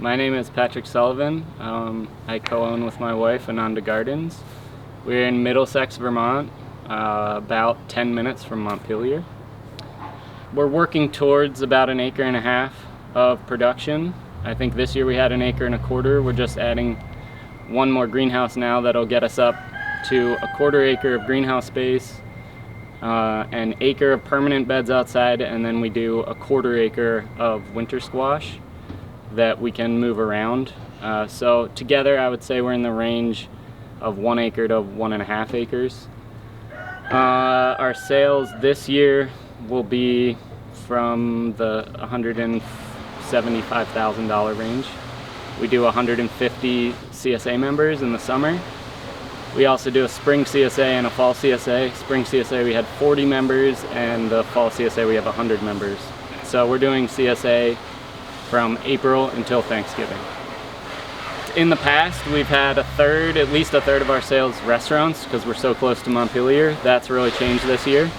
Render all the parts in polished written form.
My name is Patrick Sullivan. I co-own with my wife Ananda Gardens. We're in Middlesex, Vermont, about 10 minutes from Montpelier. We're working towards about 1.5 acres of production. I think this year we had 1.25 acres. We're just adding one more greenhouse now that'll get us up to 1/4 acre of greenhouse space, 1 acre of permanent beds outside, and then we do 1/4 acre of winter squash that we can move around. So together I would say we're in the range of 1 acre to 1.5 acres. Our sales this year will be from the $175,000 range. We do 150 CSA members in the summer. We also do a spring CSA and a fall CSA. Spring CSA we had 40 members, and the fall CSA we have 100 members. So we're doing CSA from April until Thanksgiving. In the past, we've had at least a third of our sales restaurants because we're so close to Montpelier. That's really changed this year.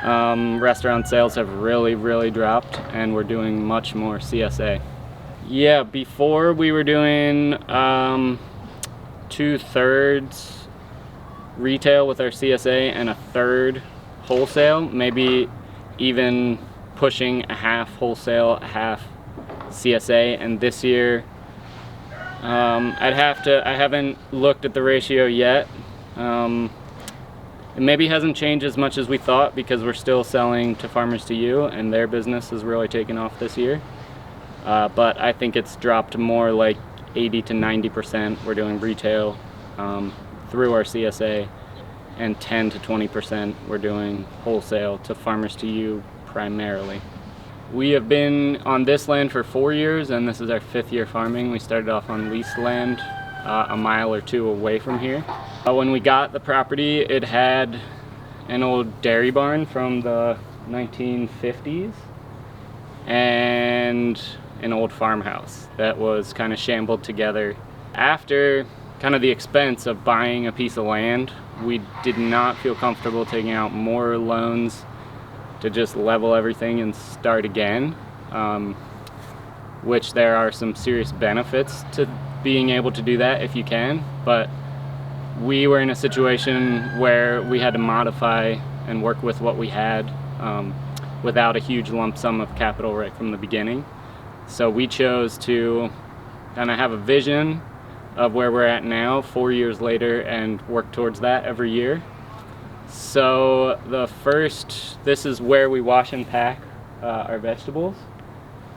Restaurant sales have really dropped, and we're doing much more CSA. Yeah, before we were doing 2/3 retail with our CSA and 1/3 wholesale, maybe even pushing a half wholesale, a half CSA. And this year I haven't looked at the ratio yet. It maybe hasn't changed as much as we thought because we're still selling to Farmers to You, and their business has really taken off this year. But I think it's dropped more like 80 to 90%. We're doing retail through our CSA, and 10 to 20% we're doing wholesale to Farmers to You primarily. We have been on this land for 4 years, and this is our 5th year farming. We started off on leased land a mile or two away from here. When we got the property, it had an old dairy barn from the 1950s and an old farmhouse that was kind of shambled together. After kind of the expense of buying a piece of land, we did not feel comfortable taking out more loans to just level everything and start again, which there are some serious benefits to being able to do that if you can, but we were in a situation where we had to modify and work with what we had without a huge lump sum of capital right from the beginning. So we chose to kind of have a vision of where we're at now 4 years later and work towards that every year. So this is where we wash and pack our vegetables.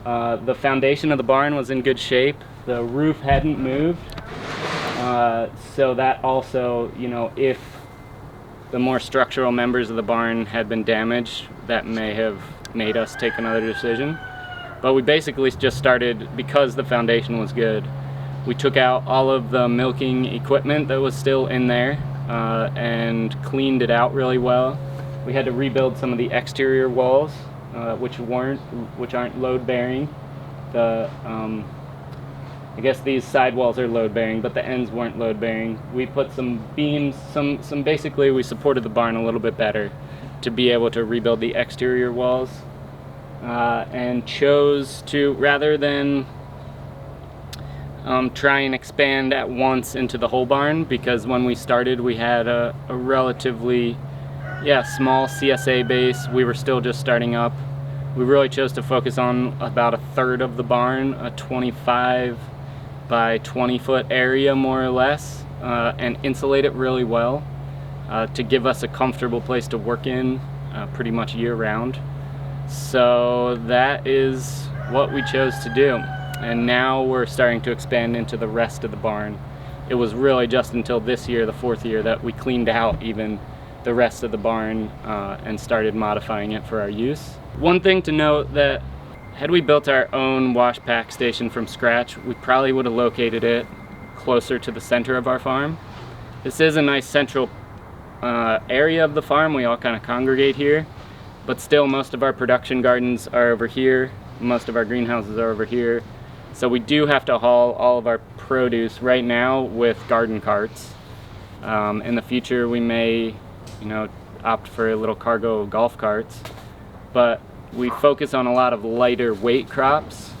The foundation of the barn was in good shape. The roof hadn't moved. So that also, if the more structural members of the barn had been damaged, that may have made us take another decision. But we basically just started, because the foundation was good, we took out all of the milking equipment that was still in there and cleaned it out really well. We had to rebuild some of the exterior walls, which aren't load bearing. I guess these side walls are load bearing, but the ends weren't load bearing. We put some beams, basically we supported the barn a little bit better to be able to rebuild the exterior walls, and chose to, rather than try and expand at once into the whole barn, because when we started we had a relatively small CSA base. We were still just starting up. We really chose to focus on about 1/3 of the barn, a 25 by 20 foot area more or less, and insulate it really well to give us a comfortable place to work in pretty much year round. So that is what we chose to do. And now we're starting to expand into the rest of the barn. It was really just until this year, the 4th year, that we cleaned out even the rest of the barn and started modifying it for our use. One thing to note, that had we built our own wash pack station from scratch, we probably would have located it closer to the center of our farm. This is a nice central area of the farm. We all kind of congregate here, but still most of our production gardens are over here. Most of our greenhouses are over here. So we do have to haul all of our produce right now with garden carts. In the future we may, opt for a little cargo golf carts, but we focus on a lot of lighter weight crops.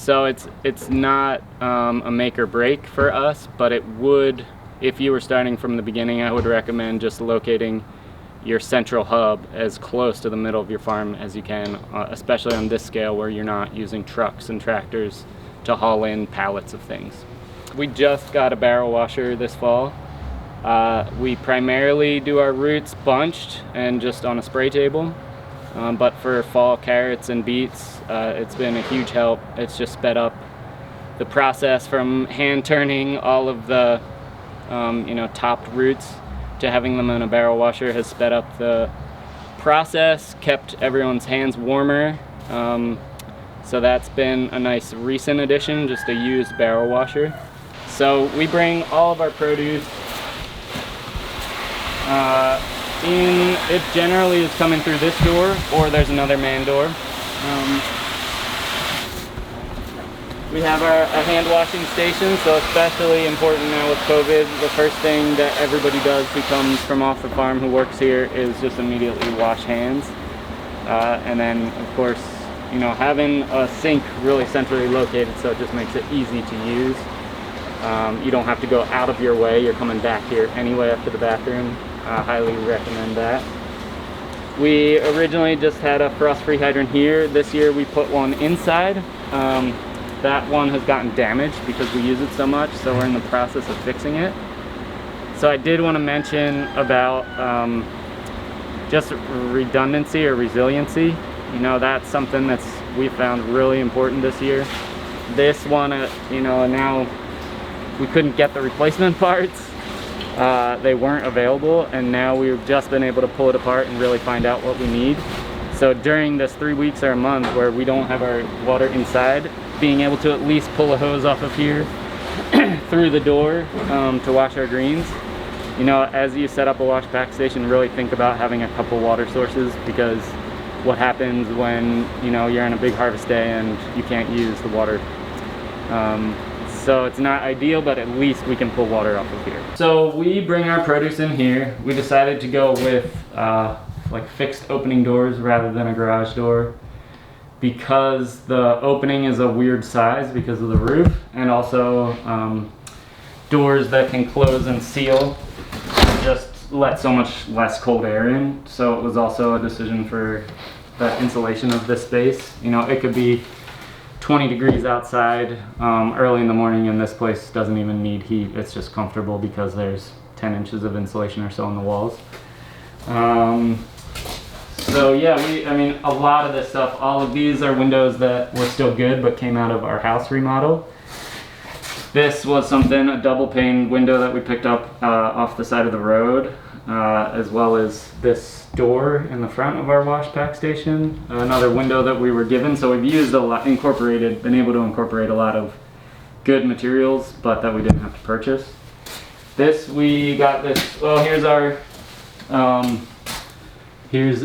So it's not a make or break for us, but it would, if you were starting from the beginning, I would recommend just locating your central hub as close to the middle of your farm as you can, especially on this scale where you're not using trucks and tractors to haul in pallets of things. We just got a barrel washer this fall. We primarily do our roots bunched and just on a spray table, but for fall carrots and beets, it's been a huge help. It's just sped up the process from hand turning all of the topped roots to having them in a barrel washer has sped up the process, kept everyone's hands warmer. So that's been a nice recent addition, just a used barrel washer. So we bring all of our produce it generally is coming through this door, or there's another man door. We have a hand washing station, so especially important now with COVID, the first thing that everybody does who comes from off the farm who works here is just immediately wash hands. And then of course, having a sink really centrally located, so it just makes it easy to use. You don't have to go out of your way, you're coming back here anyway after the bathroom. Highly recommend that. We originally just had a frost-free hydrant here. This year we put one inside. That one has gotten damaged because we use it so much, so we're in the process of fixing it. So I did want to mention about just redundancy or resiliency. That's something we found really important this year. This one, now we couldn't get the replacement parts. They weren't available, and now we've just been able to pull it apart and really find out what we need. So during this 3 weeks or a month where we don't have our water inside, being able to at least pull a hose off of here through the door to wash our greens. As you set up a wash pack station, really think about having a couple water sources, because what happens when you're on a big harvest day and you can't use the water. So it's not ideal, but at least we can pull water off of here. So we bring our produce in here. We decided to go with like fixed opening doors rather than a garage door, because the opening is a weird size because of the roof, and also doors that can close and seal just let so much less cold air in. So it was also a decision for the insulation of this space. It could be 20 degrees outside early in the morning, and this place doesn't even need heat. It's just comfortable because there's 10 inches of insulation or so on the walls. So yeah, a lot of this stuff, all of these are windows that were still good but came out of our house remodel. This was a double pane window that we picked up off the side of the road, as well as this door in the front of our wash pack station, another window that we were given. So we've used been able to incorporate a lot of good materials, but that we didn't have to purchase. We got this, well, here's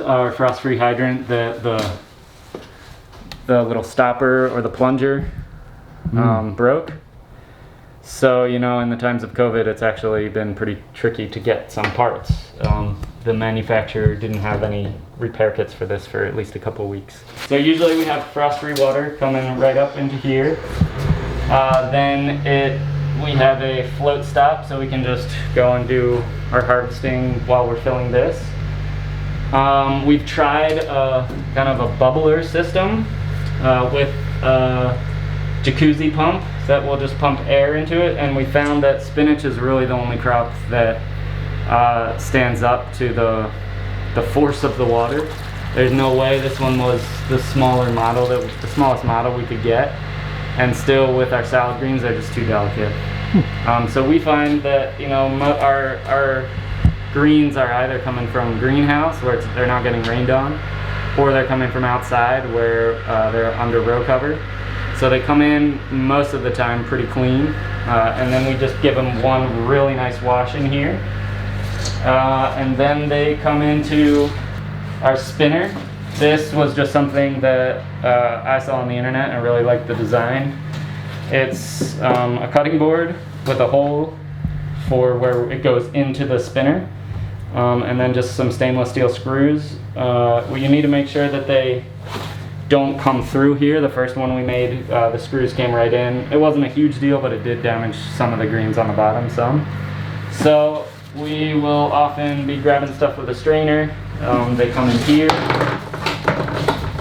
our frost-free hydrant. The little stopper or the plunger broke. So, in the times of COVID, it's actually been pretty tricky to get some parts. The manufacturer didn't have any repair kits for this for at least a couple weeks. So usually we have frost-free water coming right up into here. Then we have a float stop, so we can just go and do our harvesting while we're filling this. We've tried kind of a bubbler system with a jacuzzi pump that will just pump air into it, and we found that spinach is really the only crop that stands up to the force of the water. There's no way. This one was the smallest model we could get, and still with our salad greens they're just too delicate. So we find that our greens are either coming from greenhouse where they're not getting rained on, or they're coming from outside where they're under row cover. So they come in most of the time pretty clean, and then we just give them one really nice wash in here, and then they come into our spinner. This was just something that I saw on the internet and I really liked the design. It's a cutting board with a hole for where it goes into the spinner, and then just some stainless steel screws. You need to make sure that they don't come through here. The first one we made, the screws came right in. It wasn't a huge deal, but it did damage some of the greens on the bottom some. So we will often be grabbing stuff with a strainer. They come in here.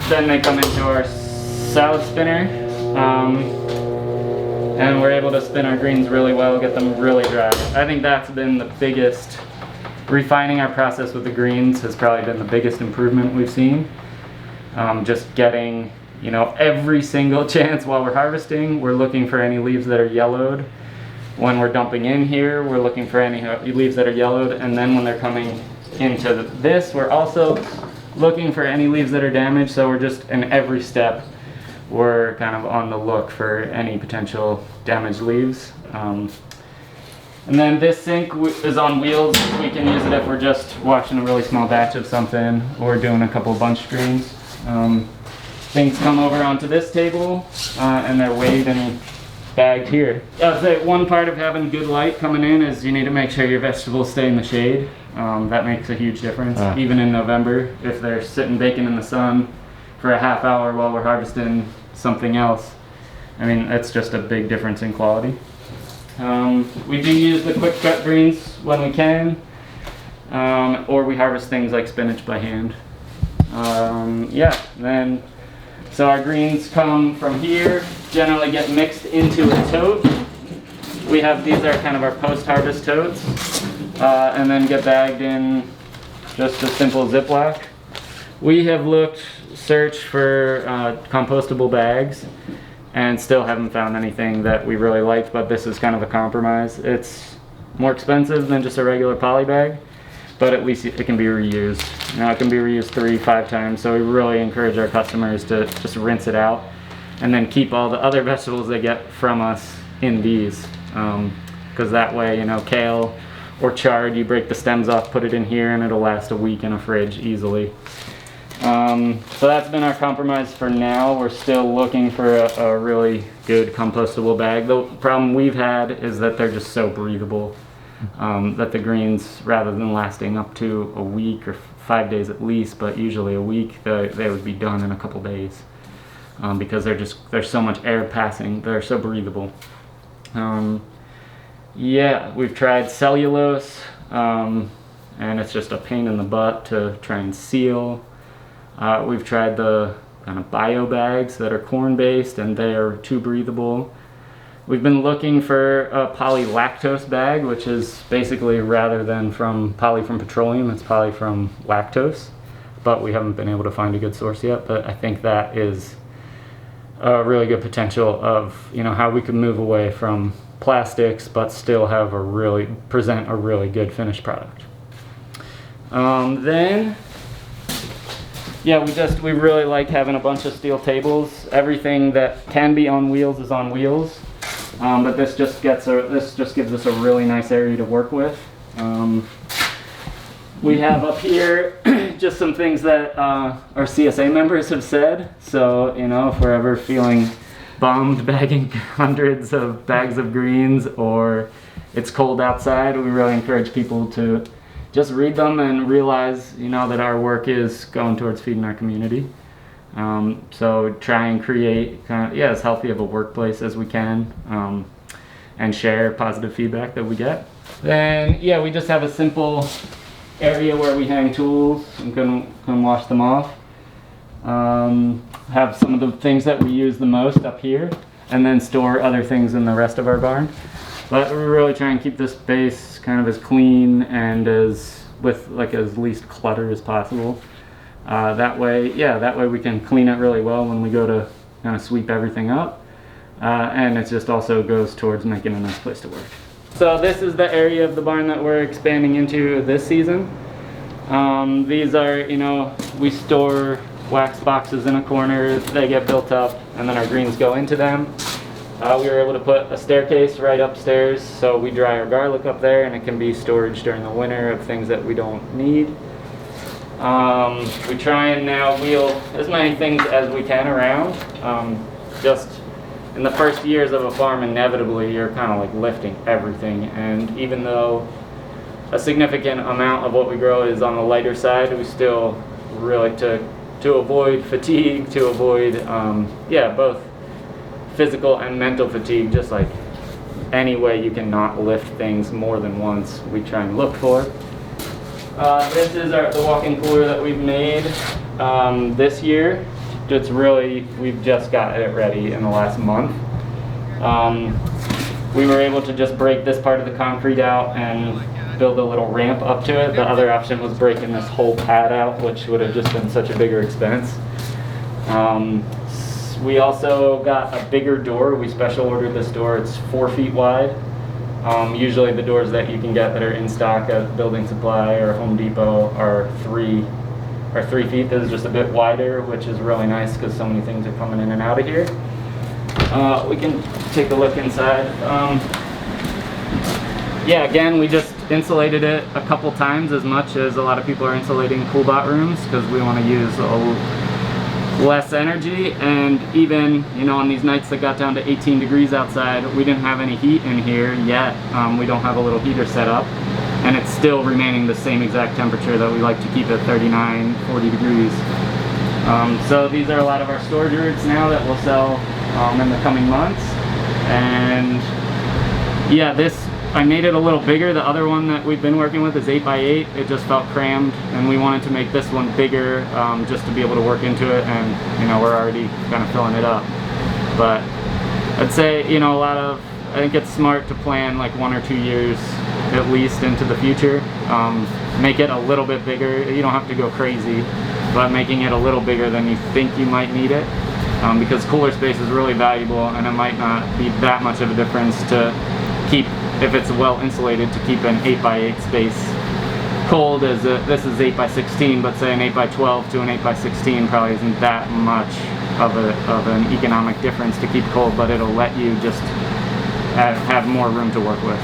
Then they come into our salad spinner. And we're able to spin our greens really well, get them really dry. I think that's been the biggest, refining our process with the greens has probably been the biggest improvement we've seen. Just getting, you know, every single chance while we're harvesting, we're looking for any leaves that are yellowed. When we're dumping in here, we're looking for any leaves that are yellowed, and then when they're coming into this, we're also looking for any leaves that are damaged. So we're just, in every step, we're kind of on the look for any potential damaged leaves. And then this sink is on wheels. We can use it if we're just washing a really small batch of something or doing a couple bunch greens. Things come over onto this table and they're weighed and bagged here. I'd say one part of having good light coming in is you need to make sure your vegetables stay in the shade. That makes a huge difference. Even in November, if they're sitting baking in the sun for a half hour while we're harvesting something else, I mean, it's just a big difference in quality. We do use the quick cut greens when we can, or we harvest things like spinach by hand. So our greens come from here, generally get mixed into a tote. We have, these are kind of our post-harvest totes, and then get bagged in just a simple Ziploc. We have searched for compostable bags and still haven't found anything that we really liked, but this is kind of a compromise. It's more expensive than just a regular poly bag, but at least it can be reused. Now it can be reused 3-5 times, so we really encourage our customers to just rinse it out and then keep all the other vegetables they get from us in these, because that way, you know, kale or chard, you break the stems off, put it in here, and it'll last a week in a fridge easily. So that's been our compromise for now. We're still looking for a really good compostable bag. The problem we've had is that they're just so breathable, that the greens, rather than lasting up to a week or 5 days at least, but usually a week, they would be done in a couple days, because there's so much air passing. They're so breathable. Yeah, we've tried cellulose, and it's just a pain in the butt to try and seal. We've tried the kind of bio bags that are corn based, and they are too breathable. We've been looking for a polylactose bag, which is basically, rather than poly from petroleum, it's poly from lactose, but we haven't been able to find a good source yet. But I think that is a really good potential of, you know, how we could move away from plastics but still have present a really good finished product. Yeah, we really like having a bunch of steel tables. Everything that can be on wheels is on wheels, but this just gives us a really nice area to work with. We have up here just some things that our CSA members have said. So, you know, if we're ever feeling bummed bagging hundreds of bags of greens, or it's cold outside, we really encourage people to just read them and realize, you know, that our work is going towards feeding our community. So try and create as healthy of a workplace as we can, and share positive feedback that we get. Then, yeah, we just have a simple area where we hang tools and can wash them off. Have some of the things that we use the most up here, and then store other things in the rest of our barn. But we really try and keep this space kind of as clean and with as least clutter as possible. That way we can clean it really well when we go to kind of sweep everything up. And it just also goes towards making a nice place to work. So this is the area of the barn that we're expanding into this season. These are, you know, we store wax boxes in a corner, they get built up, and then our greens go into them. We were able to put a staircase right upstairs, so we dry our garlic up there, and it can be storage during the winter of things that we don't need. We try and now wheel as many things as we can around. Just in the first years of a farm, inevitably you're kind of like lifting everything, and even though a significant amount of what we grow is on the lighter side, we still really to to avoid fatigue, to avoid, both physical and mental fatigue, just like any way you can not lift things more than once, we try and look for. This is the walk-in cooler that we've made this year. It's really, we've just got it ready in the last month. We were able to just break this part of the concrete out and build a little ramp up to it. The other option was breaking this whole pad out, which would have just been such a bigger expense. We also got a bigger door. We special ordered this door. It's 4 feet wide. Usually the doors that you can get that are in stock at Building Supply or Home Depot are 3 feet. This is just a bit wider, which is really nice because so many things are coming in and out of here. We can take a look inside. Again, we just insulated it a couple times as much as a lot of people are insulating CoolBot rooms because we want to use less energy. And even, on these nights that got down to 18 degrees outside, we didn't have any heat in here yet. We don't have a little heater set up, and it's still remaining the same exact temperature that we like to keep at 39, 40 degrees. So these are a lot of our storage roots now that we'll sell in the coming months. And I made it a little bigger. The other one that we've been working with is 8x8. It just felt crammed, and we wanted to make this one bigger just to be able to work into it, and we're already kind of filling it up. But I'd say, I think it's smart to plan like 1 or 2 years at least into the future. Make it a little bit bigger. You don't have to go crazy, but making it a little bigger than you think you might need it. Because cooler space is really valuable, and it might not be that much of a difference to keep, if it's well insulated, to keep an 8x8 space cold. This is 8x16, but say an 8x12 to an 8x16 probably isn't that much of an economic difference to keep cold, but it'll let you just have more room to work with.